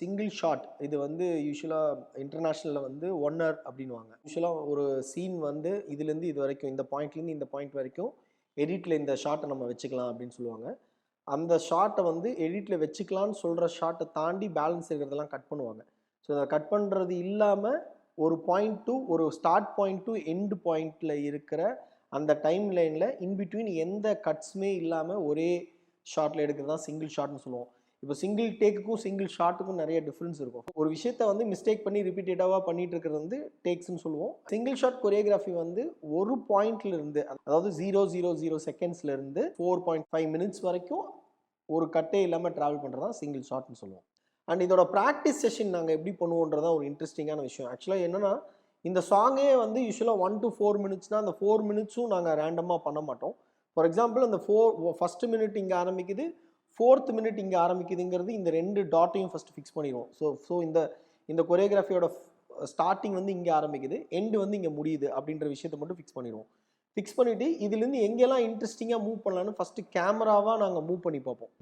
Single shot இது வந்து யூஸ்வலாக இன்டர்நேஷ்னலில் வந்து 1 hour அப்படின்வாங்க. யூஸ்வலாக ஒரு சீன் வந்து இதுலேருந்து இது வரைக்கும், இந்த பாயிண்ட்லேருந்து இந்த பாயிண்ட் வரைக்கும் எடிட்டில் இந்த ஷாட்டை நம்ம வச்சுக்கலாம் அப்படின்னு சொல்லுவாங்க. அந்த ஷாட்டை வந்து எடிட்டில் வச்சுக்கலான்னு சொல்கிற ஷாட்டை தாண்டி பேலன்ஸ் இருக்கிறதெல்லாம் கட் பண்ணுவாங்க. ஸோ அதை கட் பண்ணுறது இல்லாமல் ஒரு பாயிண்ட் டு ஒரு ஸ்டார்ட் பாயிண்ட் டு எண்டு பாயிண்டில் இருக்கிற அந்த டைம் லைனில் இன்பிட்வீன் எந்த கட்ஸுமே இல்லாமல் ஒரே ஷாட்டில் எடுக்கிறது தான் சிங்கிள் ஷாட்னு சொல்லுவோம். இப்போ சிங்கிள் டேக்குக்கும் சிங்கிள் ஷாட்டுக்கும் நிறைய டிஃப்ரென்ஸ் இருக்கும். ஒரு விஷயத்தை வந்து மிஸ்டேக் பண்ணி ரிப்பீட்டடாக பண்ணிட்டு இருக்கிறது வந்து டேக்ஸ்ன்னு சொல்லுவோம். சிங்கிள் ஷாட் கொரியோகிராஃபி வந்து ஒரு பாயிண்ட்ல இருந்து, அதாவது 0.00 செகண்ட்ஸ்ல இருந்து 4.5 minutes வரைக்கும் ஒரு கட்டே இல்லாமல் ட்ராவல் பண்ணுறது தான் சிங்கிள் ஷாட்னு சொல்லுவோம். அண்ட் இதோட ப்ராக்டிஸ் செஷன் நாங்கள் எப்படி பண்ணுவோன்றதான் ஒரு இன்ட்ரெஸ்டிங்கான விஷயம். ஆக்சுவலாக என்னன்னா, இந்த சாங்கே வந்து யூஸ்வலாக 1 to 4 minutesனா அந்த 4 minutesம் நாங்கள் ரேண்டமாக பண்ண மாட்டோம். ஃபார் எக்ஸாம்பிள் அந்த ஃபர்ஸ்ட் மினிட் இங்கே ஆரம்பிக்குது, 4th minute இங்கே ஆரம்பிக்குதுங்கிறது இந்த 2 டாட்டையும் ஃபர்ஸ்ட் ஃபிக்ஸ் பண்ணிடுவோம். ஸோ இந்த கொரியோகிராஃபியோட ஸ்டார்டிங் வந்து இங்கே ஆரம்பிக்குது, எண்டு வந்து இங்கே முடியுது அப்படின்ற விஷயத்தை மட்டும் ஃபிக்ஸ் பண்ணிடுவோம். ஃபிக்ஸ் பண்ணிவிட்டு இதுலேருந்து எங்கெல்லாம் இன்ட்ரெஸ்டிங்காக மூவ் பண்ணலான்னு ஃபஸ்ட்டு கேமராவாக நாங்கள் மூவ் பண்ணி பார்ப்போம்.